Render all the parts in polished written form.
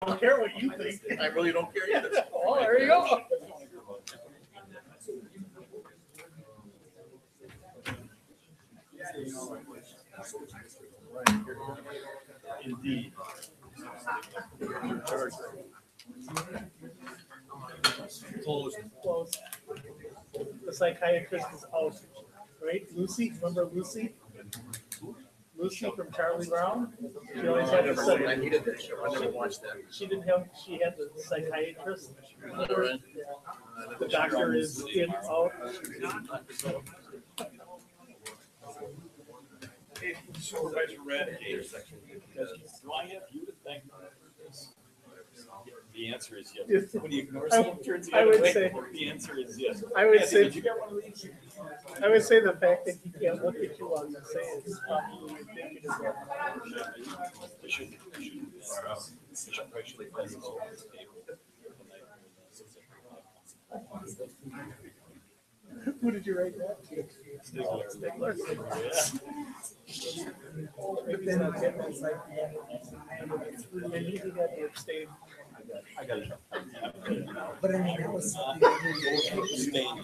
don't care what you think. I really don't care either. Well, there you go. Indeed. Close. The psychiatrist is out, right? Lucy, remember Lucy? Lucy from Charlie Brown? She always had the I needed that show. I never watched that. She didn't have, she had the psychiatrist. The doctor is in, out. Hey, Supervisor Red, do I have you to thank for this? The answer is yes. When you ignore someone turns the I other would way, say- the answer is yes. I would Kathy, say- did you get one of these? I would say the fact that he can't look at you while you say it is probably indicative of. I should actually pass this over to the table. Who did you write that to? Stigler. But then again, it's like, maybe he got to abstain. I got it. But I mean, that was Abstain.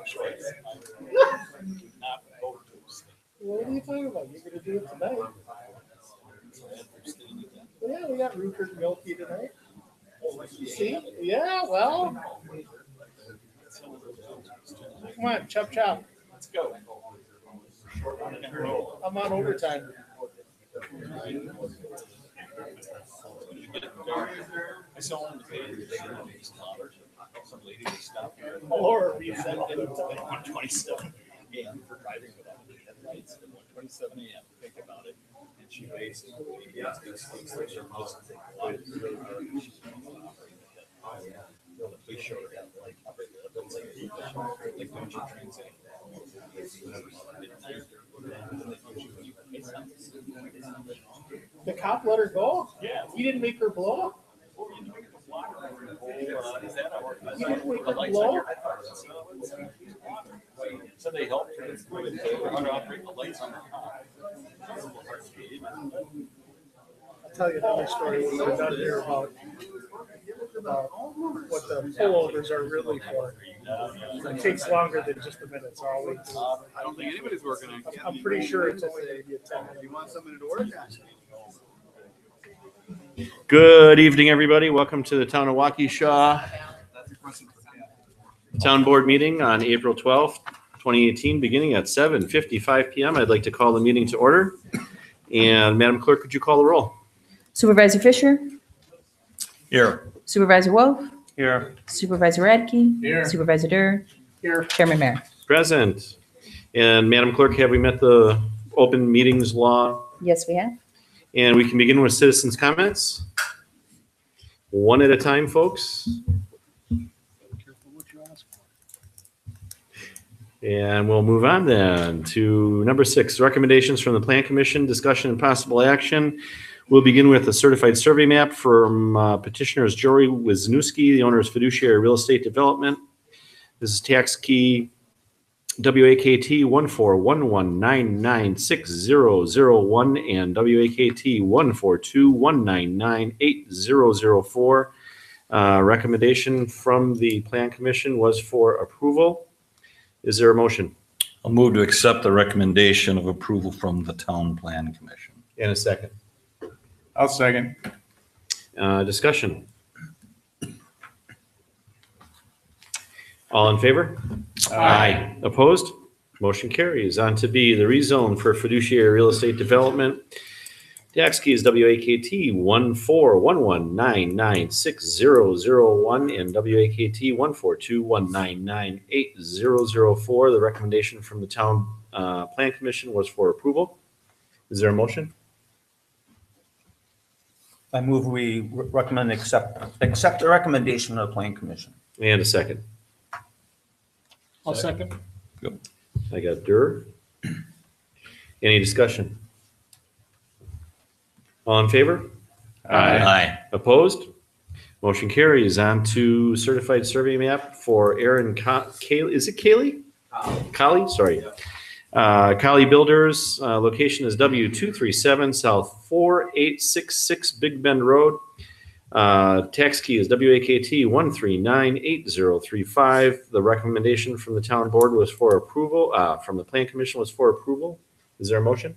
Choice. Not vote to abstain. What are you talking about? You're gonna do it tonight? Yeah, we got Rupert and Milky tonight. See? Yeah, well. Come on, chop chop. Let's go. I'm on overtime. I saw one of the pages. Some lady was stopping at Or reset. 1:27 a.m. for driving without headlights at 1:27 a.m. Think about it. And she basically asked these things like she's just the police showed her that like don't you transit? The cop let her go? Yeah. He didn't make her blow? Is that our? He didn't make her The lights blow? on your so they helped her how to operate the lights on the car. I'll tell you another story when we're done here about what the pullovers are really for. It takes longer than just a minute, so I'll wait. I don't think anybody's working on it. I'm pretty sure it's only maybe a 10 You want somebody to work on? Good evening, everybody. Welcome to the town of Waukesha Town Board meeting on April 12th, 2018, beginning at 7:55 p.m. I'd like to call the meeting to order. And Madam Clerk, could you call the roll? Supervisor Fisher, Here. Supervisor Wolf, Here. Supervisor Radke, Here. Supervisor Durr, Here. Chairman Mayor. Present. And Madam Clerk, have we met the open meetings law? Yes, we have. And we can begin with citizens' comments. One at a time, folks. And we'll move on then to number 6, recommendations from the Plan Commission, discussion and possible action. We'll begin with a certified survey map from petitioners Jory Wisniewski, the owner of Fiduciary Real Estate Development. This is tax key WAKT 14119960001 and WAKT 14219980004. Recommendation from the Plan Commission was for approval. Is there a motion? I'll move to accept the recommendation of approval from the Town Plan Commission. And a second. I'll second. Discussion. All in favor? Aye. Opposed? Motion carries. On to B, the rezone for fiduciary real estate development. Tax key is WAKT 14119960001 and WAKT 14219980004. The recommendation from the Town Plan Commission was for approval. Is there a motion? I move we recommend accept the recommendation of the Plan Commission. And a second. I'll second. I got Durr. Any discussion? All in favor? Aye. Opposed? Motion carries. On to certified survey map for Aaron Cayley. Is it Cayley? Cayley, sorry. Cayley Builders. Location is W237 South 4866 Big Bend Road. Tax key is WAKT 1398035. The recommendation from the town board was for approval, from the plan commission was for approval. Is there a motion?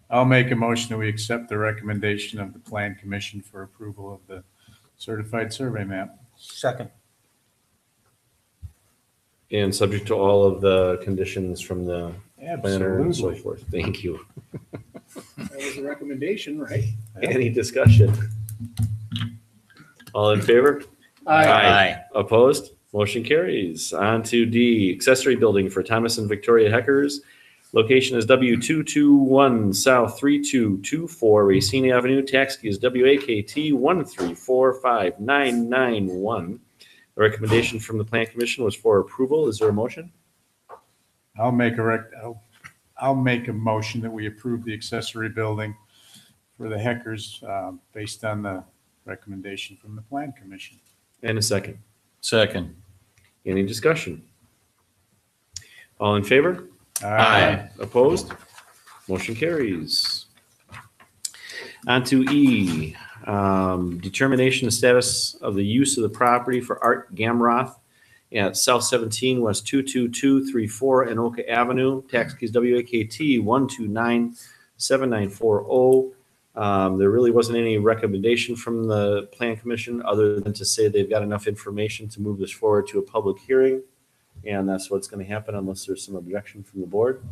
I'll make a motion that we accept the recommendation of the plan commission for approval of the certified survey map. Second. And subject to all of the conditions from the planner and so Absolutely. forth. Thank you. That was a recommendation, right? Any discussion? All in favor? Aye. Opposed? Motion carries. On to D, accessory building for Thomas and Victoria Heckers. Location is W221 South 3224 Racine Avenue. Tax key is WAKT 1345991. The recommendation from the plan commission was for approval. Is there a motion? I'll make a motion that we approve the accessory building for the Heckers, based on the recommendation from the plan commission. And a second. Second. Any discussion? All in favor? Aye. Opposed? Motion carries. On to E, determination of status of the use of the property for Art Gamroth at South 17 West 22234 Anoka Avenue. Tax keys WAKT 1297940. There really wasn't any recommendation from the plan commission other than to say they've got enough information to move this forward to a public hearing. And that's what's going to happen unless there's some objection from the board.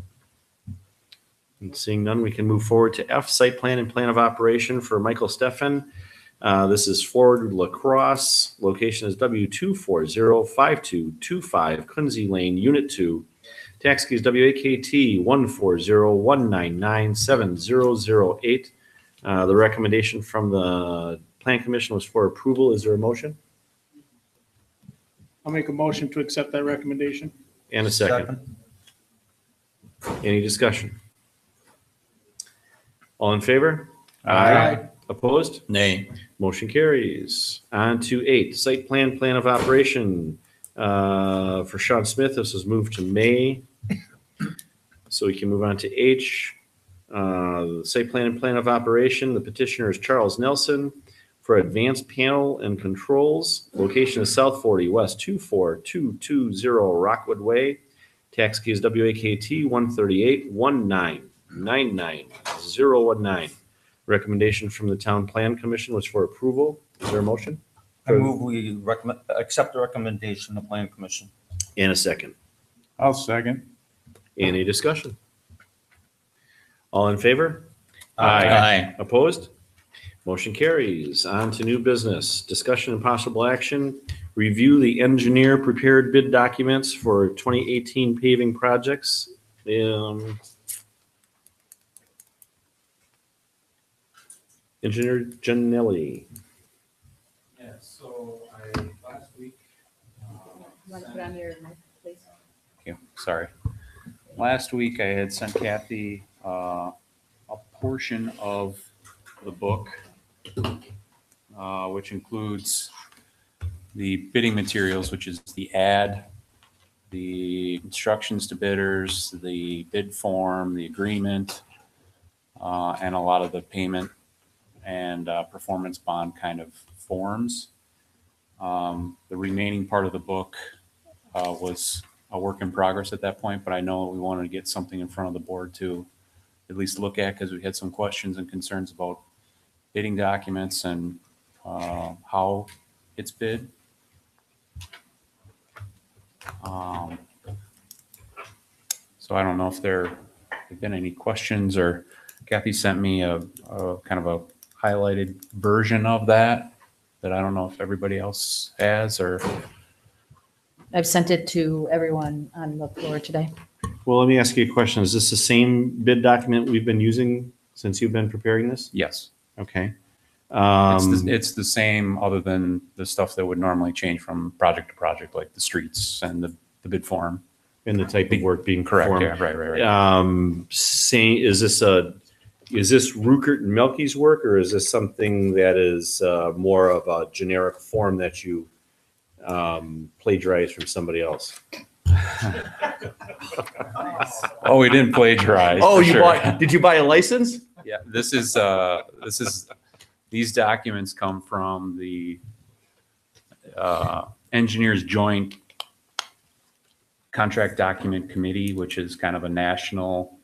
And seeing none, we can move forward to F, site plan and plan of operation for Michael Steffen. This is Ford Lacrosse. Location is W2405225 Quincy Lane, Unit 2. Tax keys WAKT 14019970008. The recommendation from the plan commission was for approval. Is there a motion? I'll make a motion to accept that recommendation. And a second. Any discussion? All in favor? Aye. Opposed? Nay. Motion carries. On to 8, site plan, plan of operation. For Sean Smith, this was moved to May. So we can move on to H. Site plan and plan of operation. The petitioner is Charles Nelson for advanced panel and controls. Location is South 40 West 24220 Rockwood Way. Tax key is WAKT 13819999019. Recommendation from the town plan commission was for approval. Is there a motion? I move we accept the recommendation of the plan commission. And a second. I'll second. Any discussion? All in favor? Aye. Opposed? Motion carries. On to new business. Discussion and possible action. Review the engineer prepared bid documents for 2018 paving projects. Engineer Gianelli. Yeah, so last week. Want to put on your mic, please? Okay, sorry. Last week I had sent Kathy a portion of the book, which includes the bidding materials, which is the ad, the instructions to bidders, the bid form, the agreement, and a lot of the payment and performance bond kind of forms. The remaining part of the book was a work in progress at that point, but I know we wanted to get something in front of the board to at least look at because we had some questions and concerns about bidding documents and how it's bid. So I don't know if there have been any questions, or Kathy sent me a kind of a highlighted version of that I don't know if everybody else has, or I've sent it to everyone on the floor today. Well, let me ask you a question. Is this the same bid document we've been using since you've been preparing this? yes. Okay. It's the same, other than the stuff that would normally change from project to project, like the streets and the bid form. And the type of work being Correct. performed. Yeah, right. Saying, is this Rukert and Melky's work, or is this something that is more of a generic form that you plagiarize from somebody else? Oh, we didn't plagiarize. Oh, for you sure. did you buy a license? Yeah, this is these documents come from the Engineers Joint Contract Document Committee, which is kind of a national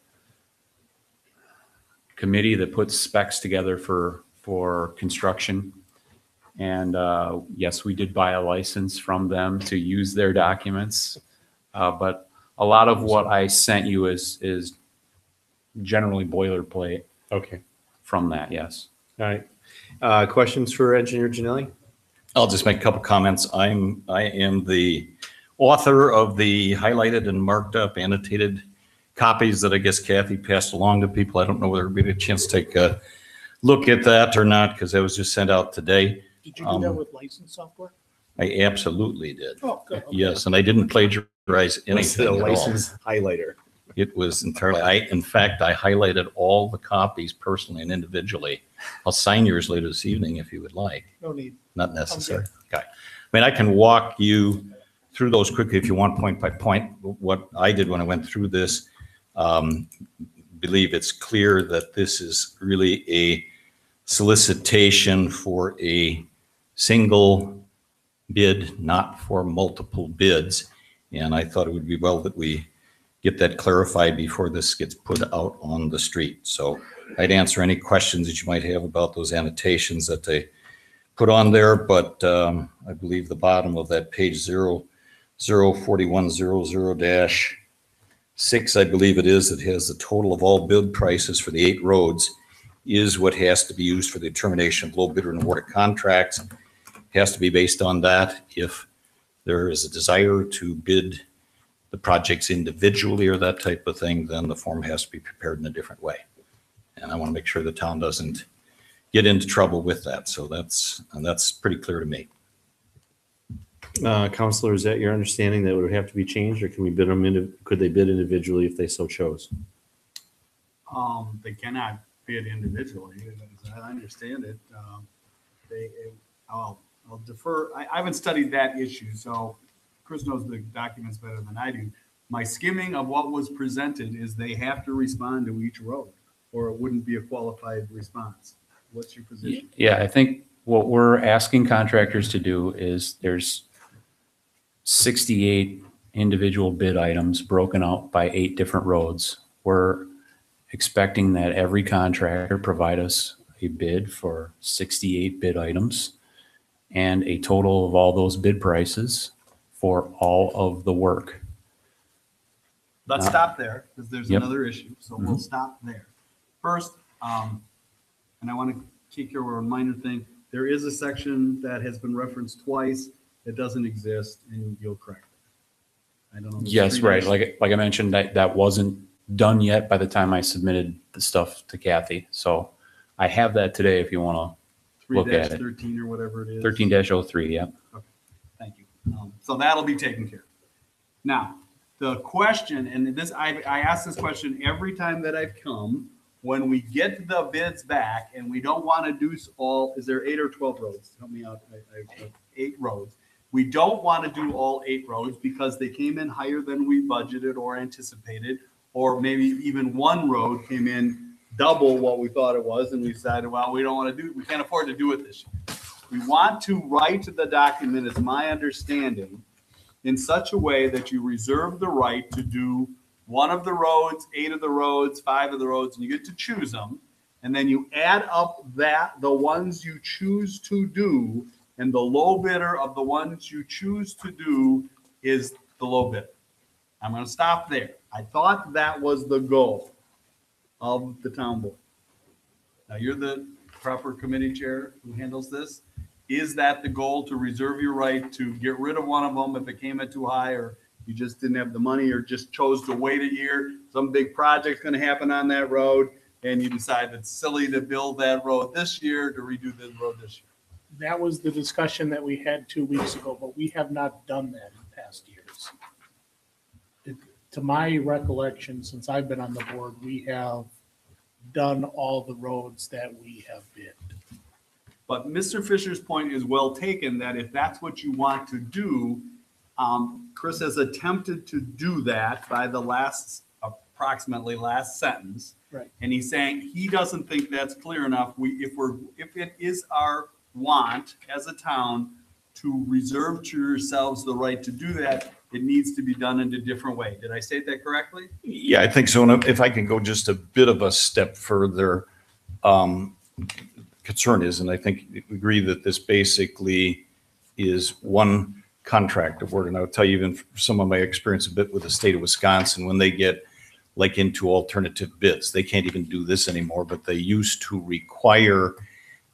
committee that puts specs together for construction. And yes, we did buy a license from them to use their documents. But a lot of what I sent you is generally boilerplate Okay. from that, yes. All right. Questions for Engineer Janelli? I'll just make a couple comments. I am the author of the highlighted and marked up annotated copies that I guess Kathy passed along to people. I don't know whether we had a chance to take a look at that or not, because that was just sent out today. Did you do that with license software? I absolutely did. Oh, good. Okay. Yes, and I didn't plagiarize Was it anything a at all. license highlighter? It was entirely, in fact, I highlighted all the copies personally and individually. I'll sign yours later this evening if you would like. No need. Not necessary. Okay. I mean, I can walk you through those quickly if you want, point by point. What I did when I went through this, believe it's clear that this is really a solicitation for a single bid, not for multiple bids. And I thought it would be well that we get that clarified before this gets put out on the street. So I'd answer any questions that you might have about those annotations that they put on there, but I believe the bottom of that page 04100-6, I believe it is, it has the total of all bid prices for the 8 roads is what has to be used for the determination of low bidder and awarded contracts. It has to be based on that. If there is a desire to bid the projects individually or that type of thing, then the form has to be prepared in a different way. And I want to make sure the town doesn't get into trouble with that. So that's pretty clear to me. Counselor, is that your understanding that it would have to be changed, or can we bid them could they bid individually if they so chose? They cannot bid individually, as I understand it. I'll defer. I haven't studied that issue, so Chris knows the documents better than I do. My skimming of what was presented is they have to respond to each road, or it wouldn't be a qualified response. What's your position? Yeah, I think what we're asking contractors to do is there's 68 individual bid items broken out by 8 different roads. We're expecting that every contractor provide us a bid for 68 bid items and a total of all those bid prices for all of the work. Let's stop there, because there's Yep. another issue, so we'll stop there. First, and I want to take care of a minor thing. There is a section that has been referenced twice that doesn't exist, and you'll correct it. I don't know. Yes, right. Like I mentioned, that wasn't done yet by the time I submitted the stuff to Kathy. So I have that today if you want to look at it. 13 or whatever it is. 13-03, yeah. Thank you. So that'll be taken care of. Now, the question, and this, I ask this question every time that I've come, when we get the bids back and we don't want to do all, is there 8 or 12 roads? Help me out. 8 roads. We don't want to do all 8 roads because they came in higher than we budgeted or anticipated, or maybe even one road came in double what we thought it was, and we decided, well, we don't want to do, we can't afford to do it this year. We want to write the document, it's my understanding, in such a way that you reserve the right to do one of the roads, 8 of the roads, 5 of the roads, and you get to choose them. And then you add up the ones you choose to do, and the low bidder of the ones you choose to do is the low bidder. I'm going to stop there. I thought that was the goal of the town board. Now, you're the proper committee chair who handles this. Is that the goal, to reserve your right to get rid of one of them if it came in too high, or you just didn't have the money, or just chose to wait a year? Some big project's going to happen on that road, and you decide it's silly to build that road this year, to redo the road this year. That was the discussion that we had 2 weeks ago, but we have not done that in past years. To my recollection, since I've been on the board, we have done all the roads that we have bid. But Mr. Fisher's point is well taken, that if that's what you want to do, Chris has attempted to do that by the last approximately last sentence. Right. And he's saying he doesn't think that's clear enough. If it is our want as a town to reserve to yourselves the right to do that, it needs to be done in a different way. Did I state that correctly? Yeah, I think so. And if I can go just a bit of a step further, concern is, and I think we agree that this basically is one contract award. And I'll tell you, even from some of my experience a bit with the state of Wisconsin, when they get like into alternative bids, they can't even do this anymore, but they used to require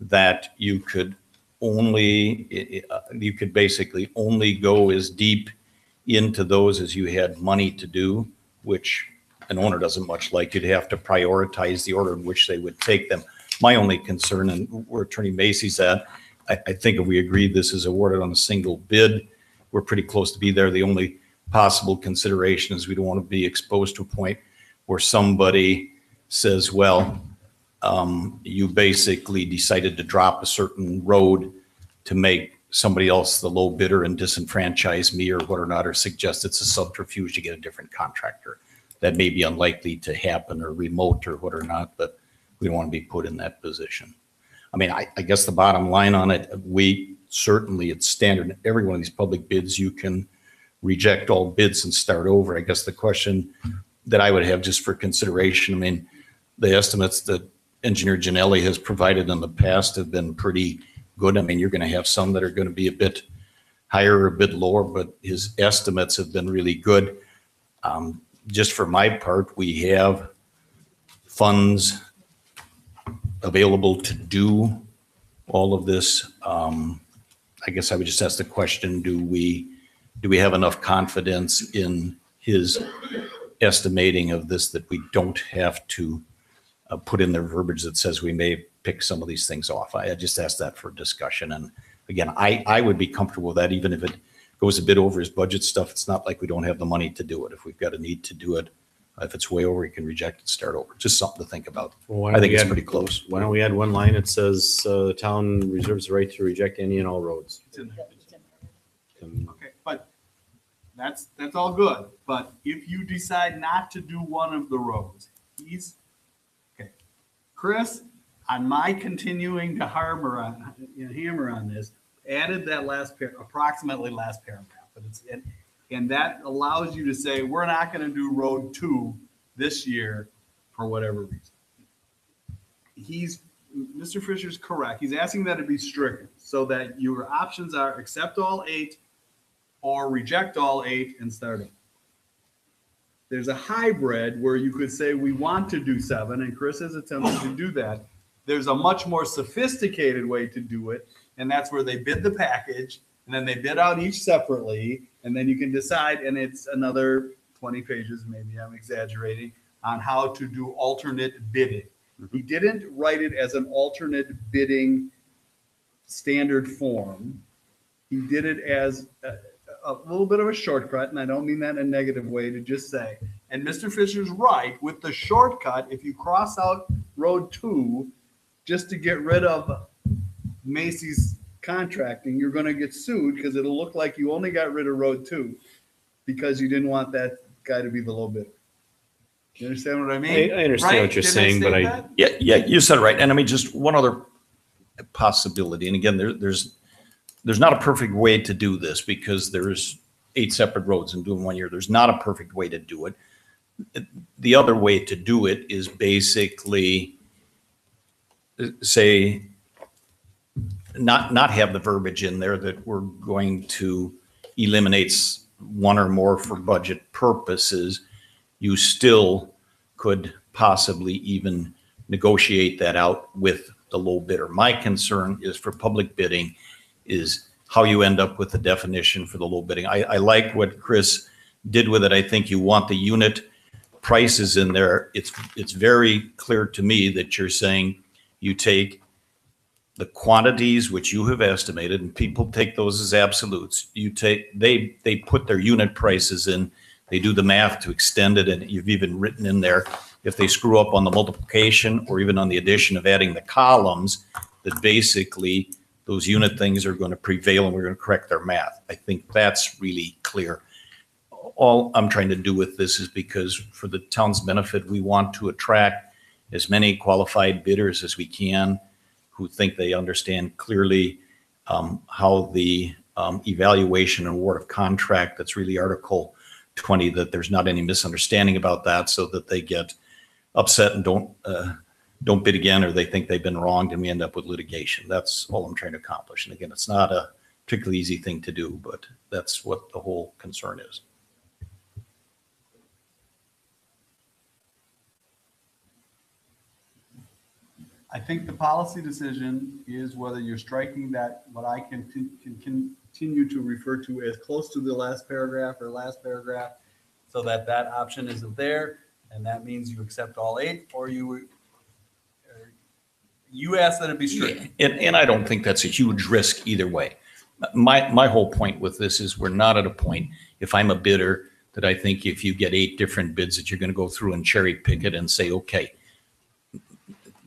that you could basically only go as deep into those as you had money to do, which an owner doesn't much like. You'd have to prioritize the order in which they would take them. My only concern, and where Attorney Macy's at, I think if we agree this is awarded on a single bid, we're pretty close to be there. The only possible consideration is we don't want to be exposed to a point where somebody says, well, you basically decided to drop a certain road to make somebody else the low bidder and disenfranchise me or what or not, or suggest it's a subterfuge to get a different contractor. That may be unlikely to happen or remote or what or not, but we don't want to be put in that position. I mean, I guess the bottom line on it, certainly it's standard in every one of these public bids, you can reject all bids and start over. I guess the question that I would have just for consideration, I mean, the estimates that Engineer Janelli has provided in the past have been pretty good. I mean, you're going to have some that are going to be a bit higher or a bit lower, but his estimates have been really good. Just for my part, we have funds available to do all of this. I guess I would just ask the question, do we have enough confidence in his estimating of this that we don't have to put in their verbiage that says we may pick some of these things off? I just asked that for discussion. And again, I would be comfortable with that, even if it goes a bit over his budget stuff. It's not like we don't have the money to do it. If we've got a need to do it, if it's way over, you can reject it, start over. Just something to think about. Well, I think it's pretty close. Why don't we add one line that says the town reserves the right to reject any and all roads? It's in there. Okay, but that's all good. But if you decide not to do one of the roads, okay. Chris, on my continuing to hammer on this, added that approximately last paragraph. But and that allows you to say, we're not going to do road 2 this year for whatever reason. Mr. Fisher's correct. He's asking that it be stricken so that your options are accept all 8 or reject all 8 and start over. There's a hybrid where you could say we want to do 7, and Chris has attempted to do that. There's a much more sophisticated way to do it, and that's where they bid the package, and then they bid out each separately, and then you can decide, and it's another 20 pages, maybe I'm exaggerating, on how to do alternate bidding. He didn't write it as an alternate bidding standard form. He did it as a little bit of a shortcut, and I don't mean that in a negative way, to just say, and Mr. Fisher's right, with the shortcut, if you cross out road 2 just to get rid of Macy's contracting, you're going to get sued because it'll look like you only got rid of road 2 because you didn't want that guy to be the low bidder. You understand what I mean? I understand what you're saying, but Yeah, you said it right. And I mean, just one other possibility. And again, there's not a perfect way to do this because there's 8 separate roads and doing 1 year. There's not a perfect way to do it. The other way to do it is basically say, not have the verbiage in there that we're going to eliminate one or more for budget purposes. You still could possibly even negotiate that out with the low bidder. My concern is for public bidding is how you end up with the definition for the low bidding. I like what Chris did with it. I think you want the unit prices in there. It's very clear to me that you're saying you take the quantities which you have estimated, and people take those as absolutes. They put their unit prices in, they do the math to extend it, and you've even written in there, if they screw up on the multiplication or even on the addition of adding the columns, that basically those unit things are going to prevail and we're going to correct their math. I think that's really clear. all I'm trying to do with this is because for the town's benefit, we want to attract as many qualified bidders as we can who think they understand clearly how the evaluation and award of contract, that's really Article 20, that there's not any misunderstanding about that, so that they get upset and don't bid again, or they think they've been wronged and we end up with litigation. That's all I'm trying to accomplish. And again, it's not a particularly easy thing to do, but that's what the whole concern is. I think the policy decision is whether you're striking that, what I can continue to refer to as close to the last paragraph or last paragraph, so that that option isn't there, and that means you accept all 8, or you ask that it be stricken. And I don't think that's a huge risk either way. My whole point with this is we're not at a point, if I'm a bidder, that I think if you get 8 different bids that you're going to go through and cherry pick it and say, okay,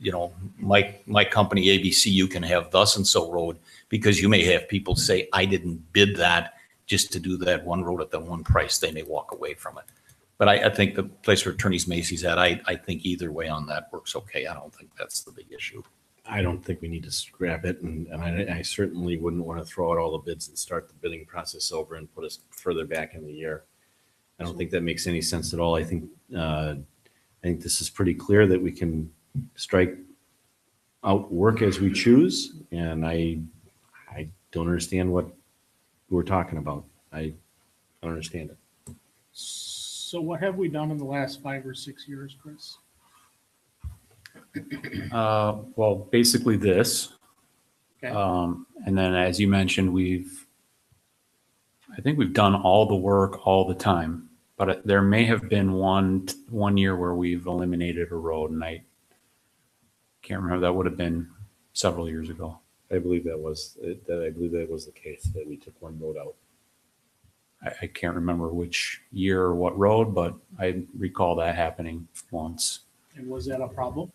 you know, my company ABC, you can have thus and so road, because you may have people say, I didn't bid that just to do that one road at that one price. They may walk away from it. But I think the place where Attorney Macy's at, I think either way on that works okay. I don't think that's the big issue. I don't think we need to scrap it, and I certainly wouldn't want to throw out all the bids and start the bidding process over and put us further back in the year. I don't think that makes any sense at all. I think this is pretty clear that we can strike out work as we choose, and I don't understand what we're talking about. I don't understand it. So what have we done in the last 5 or 6 years, Chris? Well, basically this. Okay. And then as you mentioned, I think we've done all the work all the time, but there may have been one year where we've eliminated a road, and I can't remember. That would have been several years ago. I believe that was the case, that we took one road out. I can't remember which year or what road, but I recall that happening once. And was that a problem?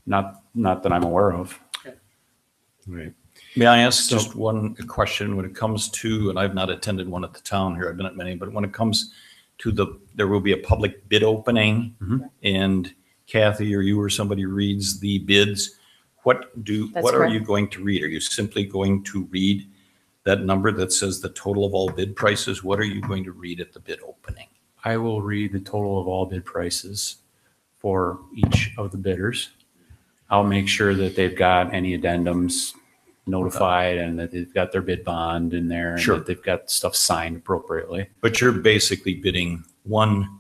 Not that I'm aware of. Okay. Right. May I ask just one question when it comes to, and I've not attended one at the town here, I've been at many, but when it comes to there will be a public bid opening, and Kathy or you or somebody reads the bids. What are you going to read? Are you simply going to read that number that says the total of all bid prices? What are you going to read at the bid opening? I will read the total of all bid prices for each of the bidders. I'll make sure that they've got any addendums notified and that they've got their bid bond in there and that they've got stuff signed appropriately. But you're basically bidding one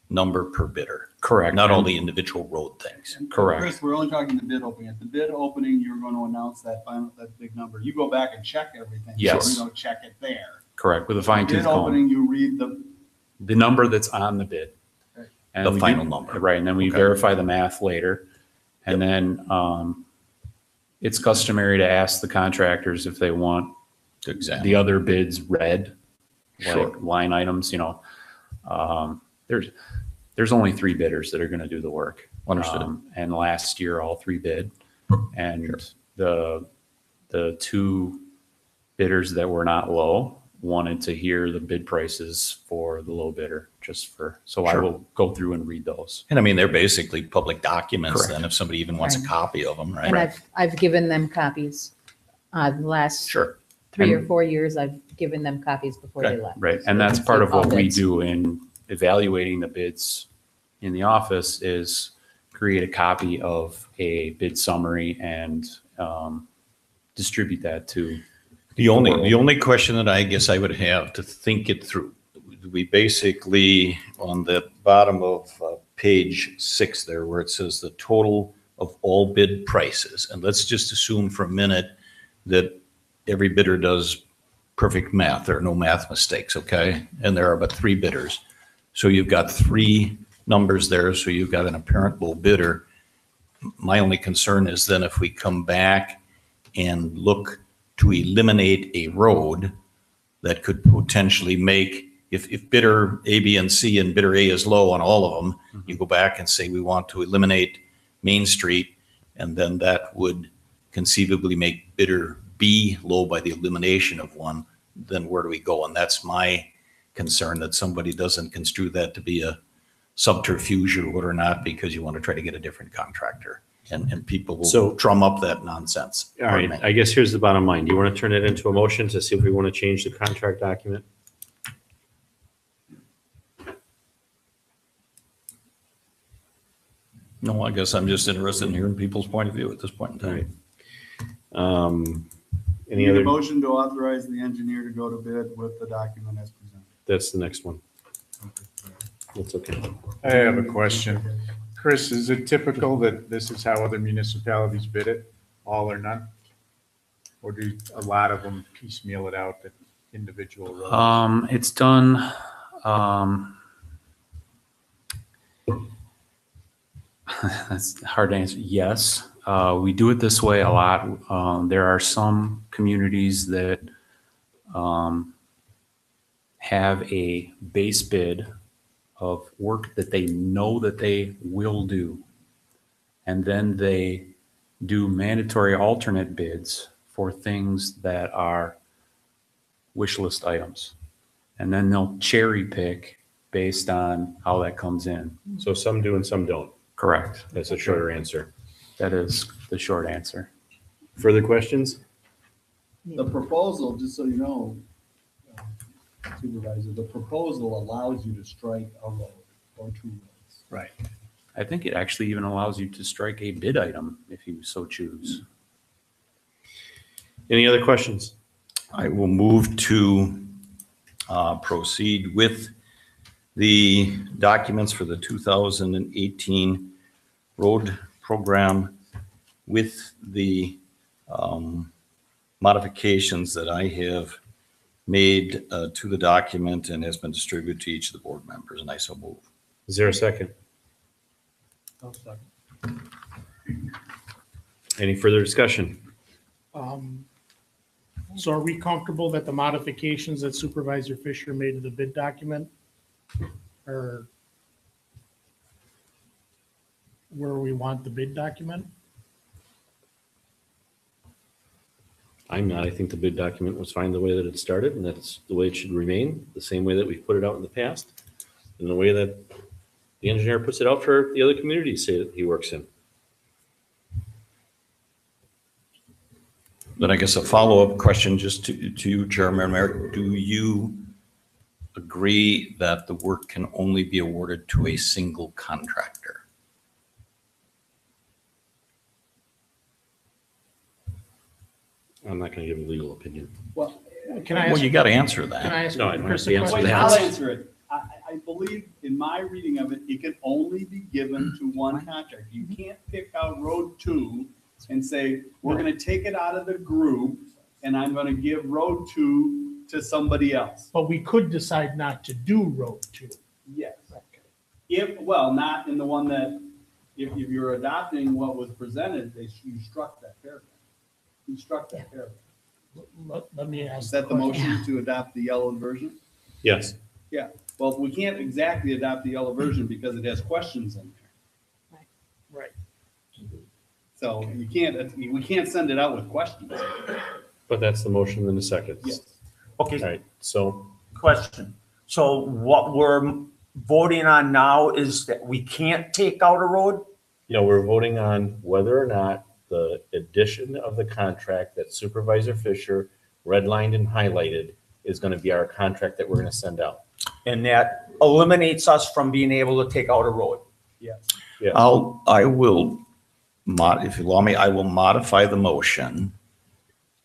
number per bidder. Correct. Not all the individual road things. Correct. Chris, we're only talking the bid opening. At the bid opening, you're going to announce that big number. You go back and check everything. Yes. So you don't check it there. Correct. With a fine tooth Bid comb. opening, you read The number that's on the bid. Okay. And The we final number. Right. And then we verify the math later. And then it's customary to ask the contractors if they want the other bids read, like line items, there's only 3 bidders that are going to do the work. Understood. And last year, all 3 bid. And the 2 bidders that were not low wanted to hear the bid prices for the low bidder, I will go through and read those. And I mean, they're basically public documents. Correct. Then if somebody even wants a copy of them, right? And I've given them copies. The last 3 or 4 years, I've given them copies before they left. Right. So And they that's can part see of all what we bids. do in evaluating the bids in the office is create a copy of a bid summary and distribute that to The only question that I guess I would have to think it through, we basically, on the bottom of page 6 there, where it says the total of all bid prices, and let's just assume for a minute that every bidder does perfect math. There are no math mistakes, okay? And there are but 3 bidders. So you've got 3 numbers there, so you've got an apparent low bidder. My only concern is then if we come back and look to eliminate a road that could potentially make, if bidder A, B, and C and bidder A is low on all of them, you go back and say we want to eliminate Main Street, and then that would conceivably make bidder B low by the elimination of one, then where do we go? And that's my concern that somebody doesn't construe that to be a subterfuge or what or not, because you want to try to get a different contractor. And people will So- drum up that nonsense. All Pardon right, me. I guess here's the bottom line. Do you want to turn it into a motion to see if we want to change the contract document? No, I guess I'm just interested in hearing people's point of view at this point in All time. right. Any Need a other, motion to authorize the engineer to go to bid with the document as presented. that's the next one. That's okay. I have a question. Chris, is it typical that this is how other municipalities bid it, all or none? Or do a lot of them piecemeal it out at individual roads? It's done, that's hard to answer. Yes, we do it this way a lot. There are some communities that have a base bid of work that they know that they will do. And then they do mandatory alternate bids for things that are wish list items. And then they'll cherry pick based on how that comes in. So some do and some don't. Correct. That's a shorter answer. That is the short answer. Further questions? The proposal, just so you know, Supervisor, the proposal allows you to strike a road or two roads. Right. I think it actually even allows you to strike a bid item if you so choose. Any other questions? I will move to proceed with the documents for the 2018 road program with the modifications that I have made to the document and has been distributed to each of the board members, and I so move. Is there a second? Any further discussion? So are we comfortable that the modifications that Supervisor Fisher made to the bid document are where we want the bid document? I'm not. I think the bid document was fine the way that it started, and that's the way it should remain, the same way that we've put it out in the past, and the way that the engineer puts it out for the other communities say that he works in. Then I guess a follow-up question just to you, Chairman Merrick. Do you agree that the work can only be awarded to a single contractor? I'm not going to give a legal opinion. Well, Can I Well, ask, you got to answer can I that. ask No, I don't Chris have a to answer question? wait, that. I'll answer it. I believe in my reading of it, it can only be given to one contractor. You can't pick out road two and say, we're gonna take it out of the group and I'm gonna give road two to somebody else. But we could decide not to do road two. Yes. If, well, not in the one that, if you're adopting what was presented, you struck that paragraph. You struck that paragraph. Let me ask. Is that the motion to adopt the yellow version? Yes. Yeah, well, we can't exactly adopt the yellow version because it has questions in there. Right. So we can't send it out with questions. But that's the motion in a second. Yes. All Okay, right, so question. So what we're voting on now is that we can't take out a road? we're voting on whether or not the addition of the contract that Supervisor Fisher redlined and highlighted is going to be our contract that we're going to send out. And that eliminates us from being able to take out a road. Yes. Yes. I will if you allow me, I will modify the motion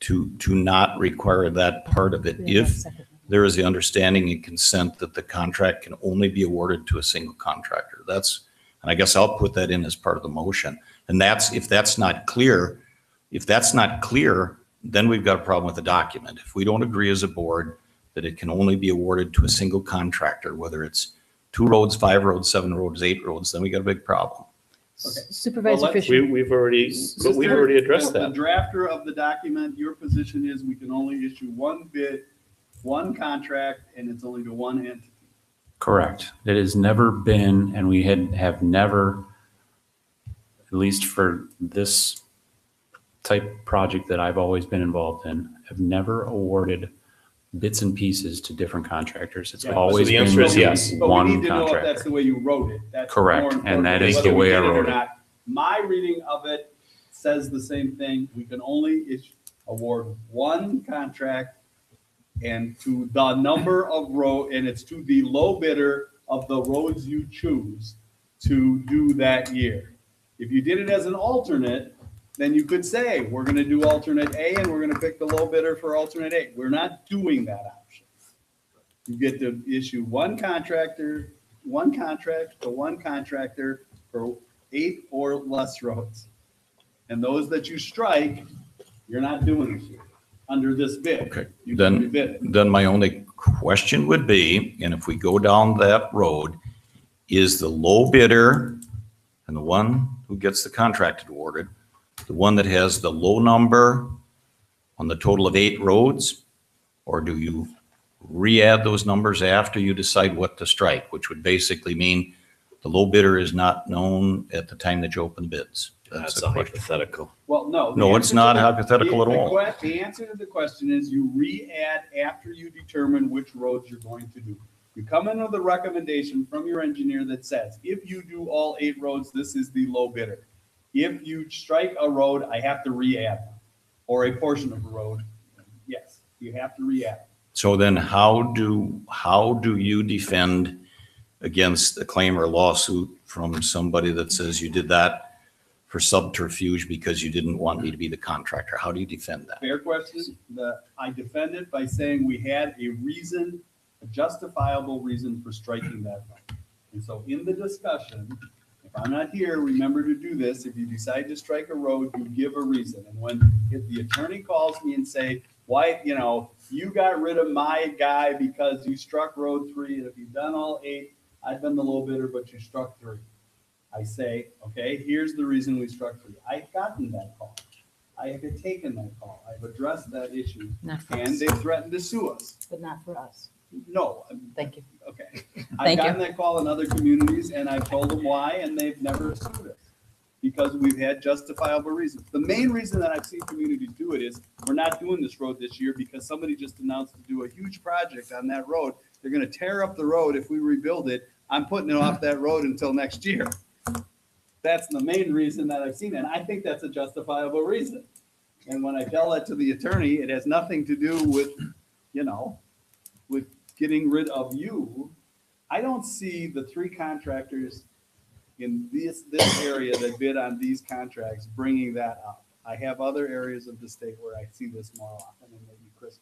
to not require that part of it if there is the understanding and consent that the contract can only be awarded to a single contractor. And I guess I'll put that in as part of the motion. And if that's not clear, then we've got a problem with the document. If we don't agree as a board that it can only be awarded to a single contractor, whether it's 2 roads, 5 roads, 7 roads, 8 roads, then we got a big problem. Okay. Supervisor Well, Fisher, We've already addressed The that. drafter of the document, your position is we can only issue one bid, one contract, and it's only to one entity. Correct. It has never been, and we have never, at least for this type project that I've always been involved in, have never awarded bits and pieces to different contractors. It's Yeah. always So the been answer is yes. But we one need to know if that's contractor. the way you wrote it. That's Correct, more and important that than is whether the we way I did it or wrote it. not. My reading of it says the same thing. We can only award one contract and to the number of road, and it's to the low bidder of the roads you choose to do that year. If you did it as an alternate, then you could say, we're gonna do alternate A and we're gonna pick the low bidder for alternate A. We're not doing that option. You get to issue one contract to one contractor for 8 or less roads. And those that you strike, you're not doing this year, under this bid. Okay, You can rebid it. then my only question would be, and if we go down that road, is the low bidder and the one who gets the contract awarded, the one that has the low number on the total of 8 roads? Or do you re-add those numbers after you decide what to strike, which would basically mean the low bidder is not known at the time that you open bids? That's the a question. hypothetical. Well, no. the No, it's answer not to the- hypothetical at all. The answer to the question is you re-add after you determine which roads you're going to do. You come in with a recommendation from your engineer that says, if you do all 8 roads, this is the low bidder. If you strike a road, I have to re-add them, or a portion of a road. Yes, you have to re-add. So then how do you defend against a claim or lawsuit from somebody that says you did that for subterfuge because you didn't want me to be the contractor? How do you defend that? Fair question. I defend it by saying we had a reason, a justifiable reason for striking that road. And so in the discussion, if I'm not here, remember to do this. If you decide to strike a road, you give a reason. And if the attorney calls me and say, why, you got rid of my guy because you struck road 3, and if you've done all 8, I've been the low bidder, but you struck 3. I say, okay, here's the reason we struck 3. I've gotten that call. I have taken that call. I've addressed that issue. Not for And us, they threatened to sue us. but not for us. No, Thank you. okay. Thank I've gotten you. that call in other communities and I've told them why and they've never sued us. Because we've had justifiable reasons. The main reason that I've seen communities do it is we're not doing this road this year because somebody just announced to do a huge project on that road. They're gonna tear up the road if we rebuild it. I'm putting it off that road until next year. That's the main reason that I've seen it. And I think that's a justifiable reason. And when I tell that to the attorney, it has nothing to do with, with getting rid of you. I don't see the 3 contractors in this area that bid on these contracts bringing that up. I have other areas of the state where I see this more often, and maybe Chris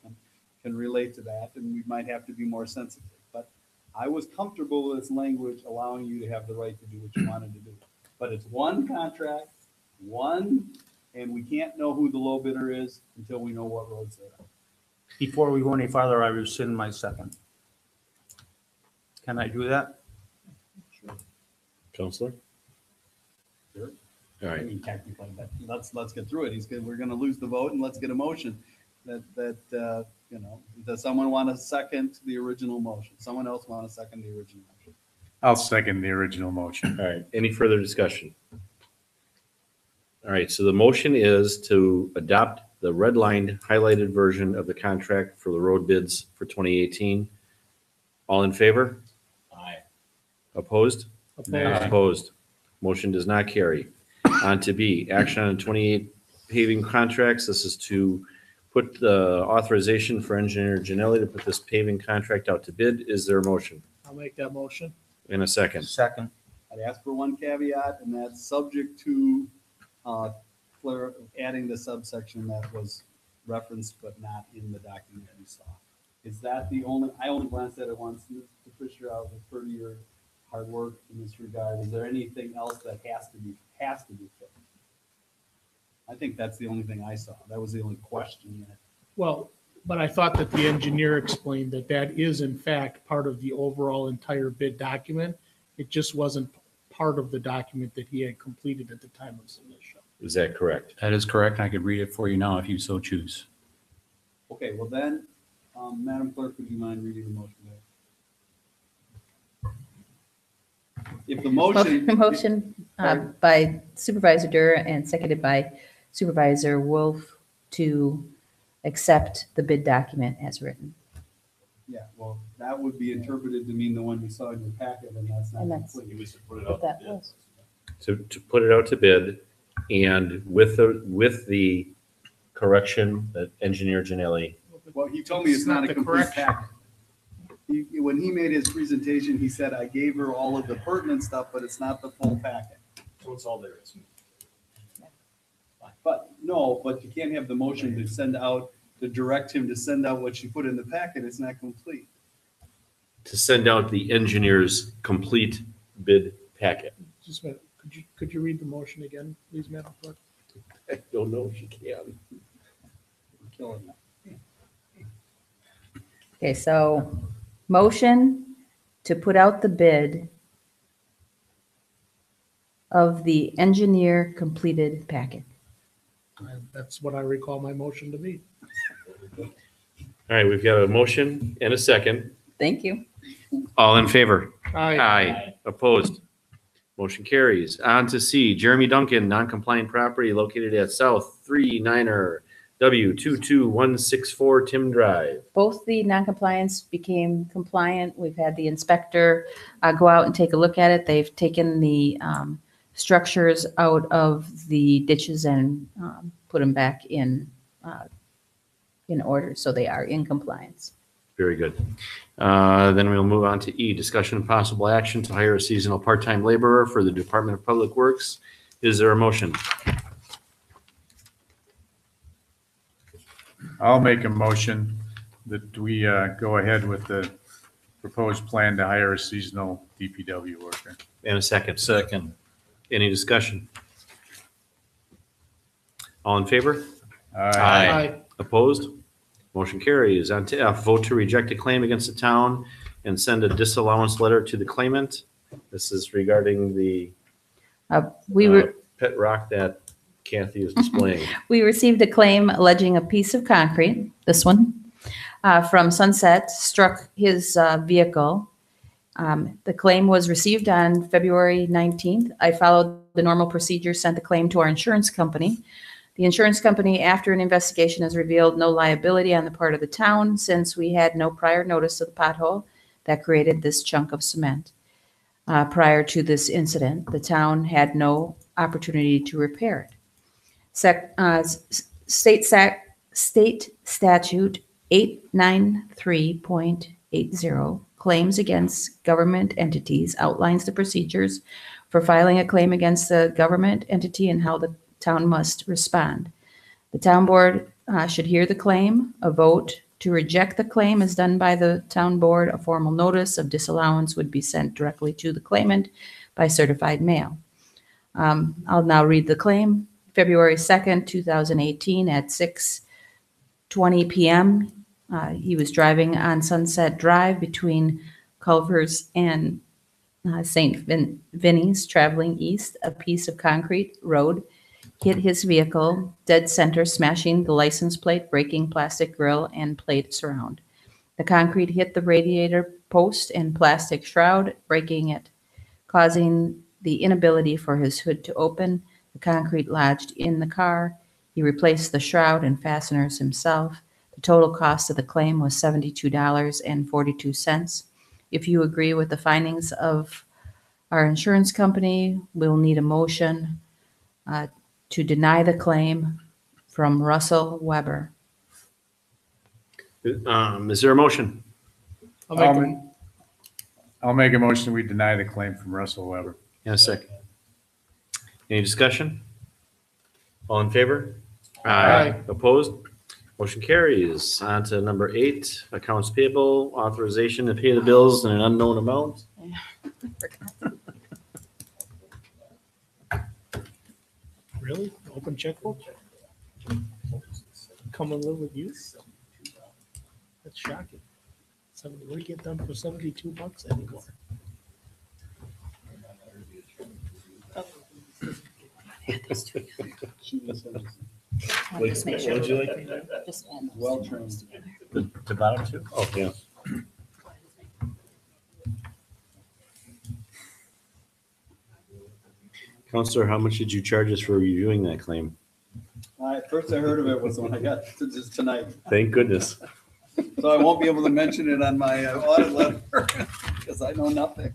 can relate to that, and we might have to be more sensitive. But I was comfortable with this language allowing you to have the right to do what you wanted to do. But it's one contract, and we can't know who the low bidder is until we know what roads they're on. Before we go any farther, I rescind my second. Can I do that? Counselor? Sure. All I right. mean, technically, but let's get through it. We're gonna lose the vote and let's get a motion does someone want to second the original motion? Someone else want to second the original motion? I'll second the original motion. All right. Any further discussion? All right. So the motion is to adopt the redlined highlighted version of the contract for the road bids for 2018. All in favor? Aye. Opposed? Nay. Opposed. Motion does not carry. On to B, action on 28 paving contracts. This is to put the authorization for engineer Janelli to put this paving contract out to bid. Is there a motion? I'll make that motion. In a second. Second. I'd ask for one caveat, and that's subject to adding the subsection that was referenced but not in the document you saw. Is that I only glanced at it once, to Fisher, I refer to your hard work in this regard. Is there anything else that has to be fixed? I think that's the only thing I saw. That was the only question. Well, but I thought that the engineer explained that that is in fact part of the overall entire bid document. It just wasn't part of the document that he had completed at the time of submission. Is that correct? That is correct. I could read it for you now if you so choose. Okay, well then, Madam Clerk, would you mind reading the motion there? If the motion. Motion by Supervisor Durr and seconded by Supervisor Wolf to accept the bid document as written. Yeah, well, that would be interpreted to mean the one you saw in your packet, and that's not And that's- complete. It was to put it What out. that to bid. was. To put it out to bid and with the correction that engineer Janelli, Well, he told me it's not a the complete correction. packet. When he made his presentation, he said, I gave her all of the pertinent stuff, but it's not the full packet. So it's all there. It's- But you can't have the motion to send out, to direct him to send out what she put in the packet. It's not complete. to send out the engineer's complete bid packet. Just a minute. Could you read the motion again, please, Madam Clerk? I don't know if you can. We're killing it. Okay, so motion to put out the bid of the engineer completed packet. That's what I recall my motion to be. All right, we've got a motion and a second. Thank you. All in favor? Aye. Aye. Opposed? Motion carries. On to C, Jeremy Duncan, non-compliant property located at South 39er W22164 Tim Drive. Both the noncompliance became compliant. We've had the inspector go out and take a look at it. They've taken the structures out of the ditches and put them back in order, so they are in compliance. Very good. Then we'll move on to E, discussion of possible action to hire a seasonal part-time laborer for the Department of Public Works. Is there a motion? I'll make a motion that we go ahead with the proposed plan to hire a seasonal DPW worker. And a second. Second. Any discussion? All in favor? Aye. Opposed? Motion carries. On to F, vote to reject a claim against the town and send a disallowance letter to the claimant. This is regarding the We were. pet rock that Kathy is displaying. We received a claim alleging a piece of concrete, this one, from Sunset struck his vehicle. The claim was received on February 19th. I followed the normal procedure, sent the claim to our insurance company. The insurance company, after an investigation, has revealed no liability on the part of the town since we had no prior notice of the pothole that created this chunk of cement. Prior to this incident, the town had no opportunity to repair it. State statute 893.80 claims against government entities outlines the procedures for filing a claim against the government entity and how the town must respond. The town board should hear the claim. A vote to reject the claim is done by the town board. A formal notice of disallowance would be sent directly to the claimant by certified mail. I'll now read the claim. February 2nd, 2018 at 6:20 p.m. He was driving on Sunset Drive between Culvers and St. Vinny's, traveling east. A piece of concrete road hit his vehicle dead center, smashing the license plate, breaking plastic grille and plate surround. The concrete hit the radiator post and plastic shroud, breaking it, causing the inability for his hood to open. The concrete lodged in the car. He replaced the shroud and fasteners himself. The total cost of the claim was $72.42. If you agree with the findings of our insurance company, we'll need a motion to deny the claim from Russell Weber. Is there a motion? I'll make a motion, we deny the claim from Russell Weber. And a second. Any discussion? All in favor? Aye. Opposed? Motion carries. On to number 8, accounts payable, authorization to pay the bills in an unknown amount. Really? Open checkbook? Come and live with you? That's shocking. What do you get done for $72 anymore? Just make sure. What'd you like? Just add those Well two trained. numbers together. The bottom two? Oh, yeah. Counselor, how much did you charge us for reviewing that claim? First I heard of it was when I got to just tonight. Thank goodness. So I won't be able to mention it on my audit letter because I know nothing.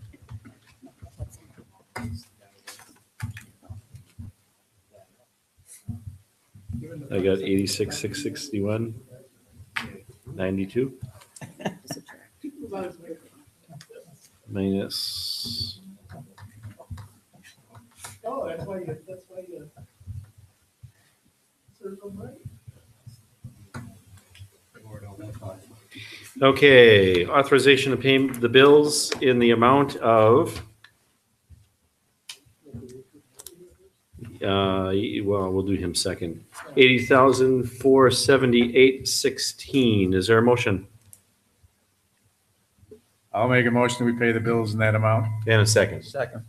I got 86,661, 92 minus, Oh, that's why you circle right. okay, authorization to pay the bills in the amount of, well, we'll do him second. 80,478.16. Is there a motion? I'll make a motion that we pay the bills in that amount. And a second. Second.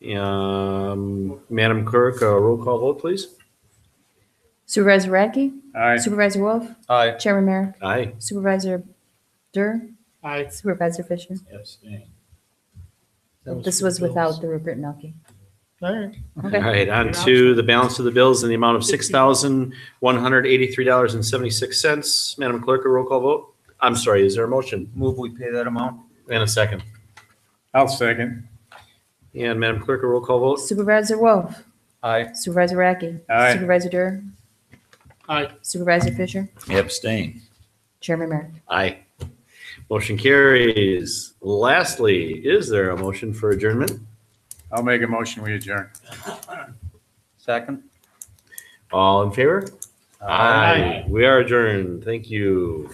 Madam Clerk, roll call vote, please. Supervisor Radke? Aye. Supervisor Wolf? Aye. Chairman Merrick? Aye. Supervisor Dur? Aye. Supervisor Fisher? Abstain. This was without the Rupert Milkie. All right. All Okay. right, on to the balance of the bills in the amount of $6,183.76. Madam Clerk, a roll call vote? I'm sorry, is there a motion? Move we pay that amount? And a second. I'll second. And Madam Clerk, a roll call vote? Supervisor Wolf? Aye. Supervisor Radke? Aye. Supervisor Dur? Aye. Supervisor Fisher? Abstain. Chairman Merrick? Aye. Motion carries. Lastly, is there a motion for adjournment? I'll make a motion, we adjourn. Second. All in favor? Aye. We are adjourned. Thank you.